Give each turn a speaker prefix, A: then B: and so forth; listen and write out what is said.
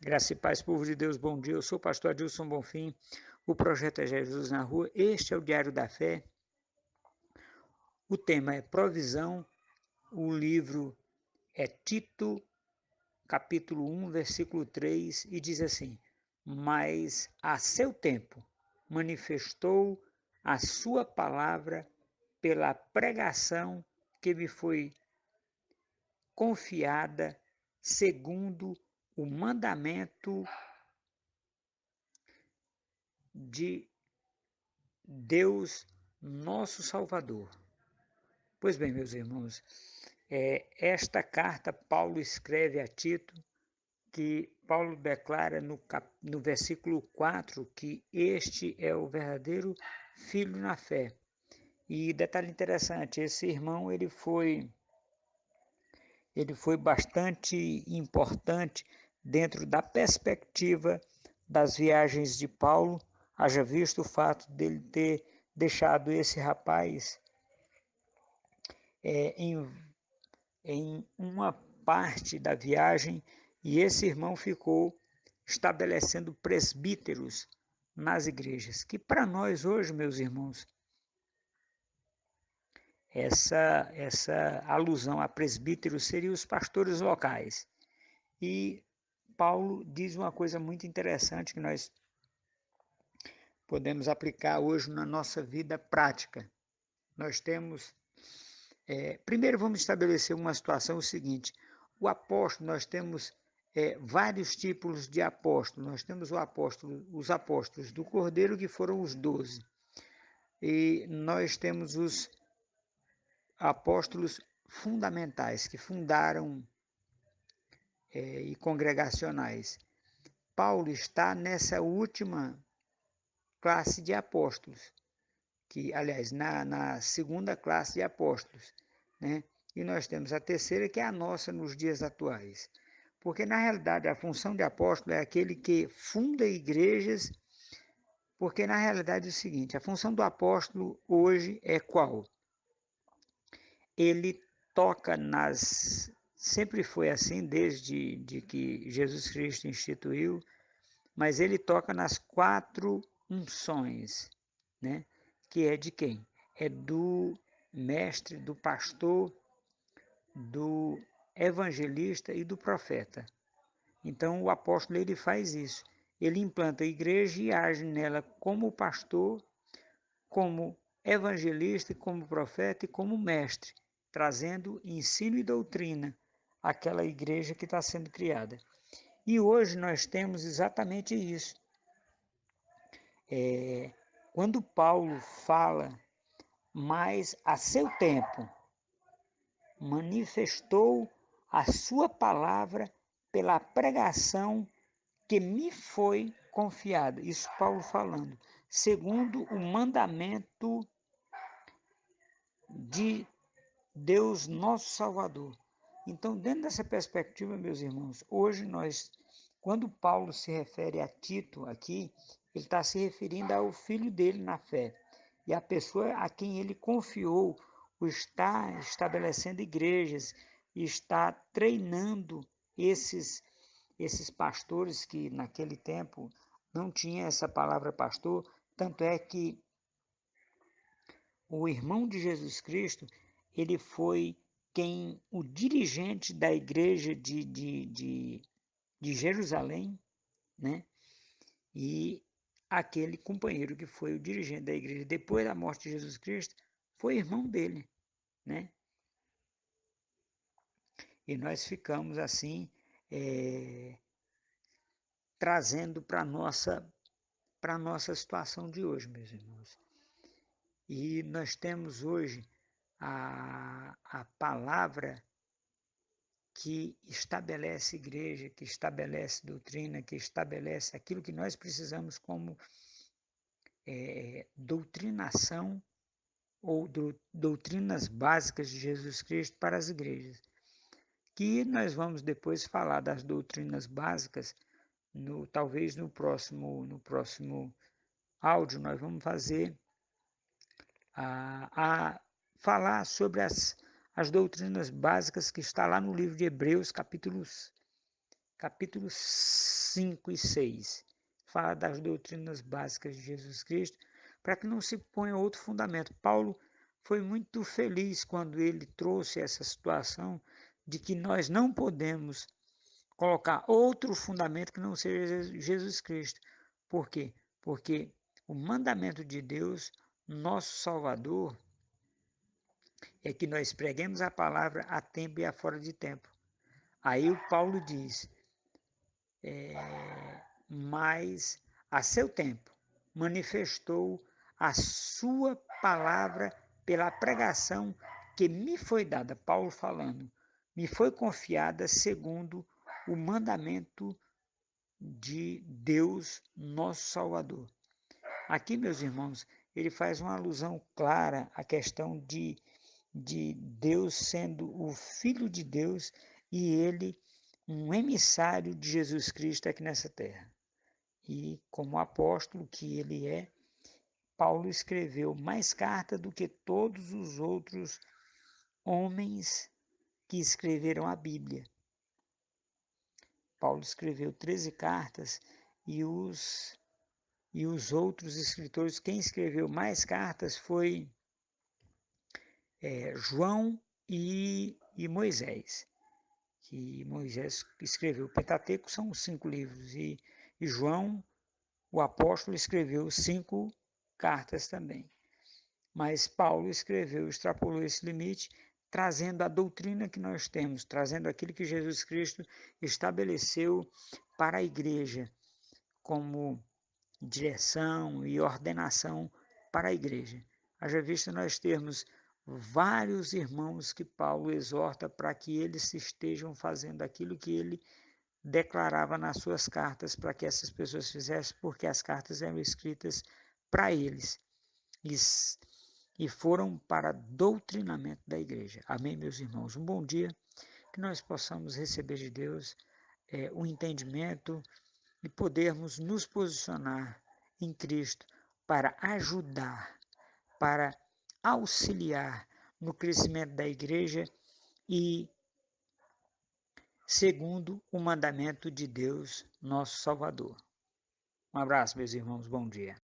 A: Graça e paz, povo de Deus, bom dia. Eu sou o pastor Adilson Bonfim, o projeto é Jesus na Rua. Este é o Diário da Fé. O tema é provisão. O livro é Tito, capítulo 1, versículo 3, e diz assim: Mas a seu tempo manifestou a sua palavra pela pregação que me foi confiada segundo o mandamento de Deus, nosso Salvador. Pois bem, meus irmãos, esta carta Paulo escreve a Tito, que Paulo declara no versículo 4 que este é o verdadeiro filho na fé. E detalhe interessante, esse irmão ele foi bastante importante dentro da perspectiva das viagens de Paulo, haja visto o fato dele ter deixado esse rapaz em uma parte da viagem, e esse irmão ficou estabelecendo presbíteros nas igrejas, que para nós hoje, meus irmãos, essa alusão a presbíteros seria os pastores locais. E Paulo diz uma coisa muito interessante que nós podemos aplicar hoje na nossa vida prática. Nós temos primeiro vamos estabelecer uma situação, o seguinte: o apóstolo, nós temos vários tipos de apóstolos. Nós temos os apóstolos do Cordeiro, que foram os 12. E nós temos os apóstolos fundamentais, que fundaram e congregacionais. Paulo está nessa última classe de apóstolos, que, aliás, na segunda classe de apóstolos, né? E nós temos a terceira, que é a nossa nos dias atuais. Porque, na realidade, a função de apóstolo é aquele que funda igrejas, porque, na realidade, é o seguinte: a função do apóstolo hoje é qual? Ele toca sempre foi assim, desde que Jesus Cristo instituiu, mas ele toca nas 4 unções, né? Que é de quem? É do mestre, do pastor, do evangelista e do profeta. Então o apóstolo ele faz isso. Ele implanta a igreja e age nela como pastor, como evangelista, como profeta e como mestre, trazendo ensino e doutrina àquela igreja que está sendo criada. E hoje nós temos exatamente isso. Quando Paulo fala, mas a seu tempo manifestou a sua palavra pela pregação que me foi confiada. Isso Paulo falando, segundo o mandamento de Deus, nosso Salvador. Então, dentro dessa perspectiva, meus irmãos, hoje quando Paulo se refere a Tito aqui, ele está se referindo ao filho dele na fé. E a pessoa a quem ele confiou o está estabelecendo igrejas, e está treinando esses pastores que naquele tempo não tinha essa palavra pastor, tanto é que o irmão de Jesus Cristo, ele foi o dirigente da igreja de Jerusalém, né? E aquele companheiro que foi o dirigente da igreja depois da morte de Jesus Cristo foi irmão dele, né? E nós ficamos assim trazendo para a nossa situação de hoje, meus irmãos. E nós temos hoje a palavra que estabelece igreja, que estabelece doutrina, que estabelece aquilo que nós precisamos como doutrinação ou doutrinas básicas de Jesus Cristo para as igrejas. Que nós vamos depois falar das doutrinas básicas, talvez no próximo áudio nós vamos fazer falar sobre as doutrinas básicas que está lá no livro de Hebreus, capítulo 5 e 6. Fala das doutrinas básicas de Jesus Cristo, para que não se ponha outro fundamento. Paulo foi muito feliz quando ele trouxe essa situação de que nós não podemos colocar outro fundamento que não seja Jesus Cristo. Por quê? Porque o mandamento de Deus, nosso Salvador, é que nós preguemos a palavra a tempo e a fora de tempo. Aí o Paulo diz, mas a seu tempo manifestou a sua palavra pela pregação que me foi dada, Paulo falando, me foi confiada segundo o mandamento de Deus, nosso Salvador. Aqui, meus irmãos, ele faz uma alusão clara à questão de Deus sendo o Filho de Deus e ele um emissário de Jesus Cristo aqui nessa terra. E como apóstolo que ele é, Paulo escreveu mais cartas do que todos os outros homens que escreveram a Bíblia. Paulo escreveu 13 cartas e os outros escritores, quem escreveu mais cartas foi João e Moisés. Que Moisés escreveu o Pentateuco, são 5 livros, e João, o apóstolo, escreveu 5 cartas também. Mas Paulo escreveu, extrapolou esse limite, trazendo a doutrina que nós temos, trazendo aquilo que Jesus Cristo estabeleceu para a igreja, como direção e ordenação para a igreja. Haja vista nós termos vários irmãos que Paulo exorta para que eles estejam fazendo aquilo que ele declarava nas suas cartas para que essas pessoas fizessem, porque as cartas eram escritas para eles e foram para doutrinamento da igreja. Amém, meus irmãos? Um bom dia, que nós possamos receber de Deus o entendimento e podermos nos posicionar em Cristo para ajudar, para auxiliar no crescimento da igreja e segundo o mandamento de Deus, nosso Salvador. Um abraço, meus irmãos, bom dia.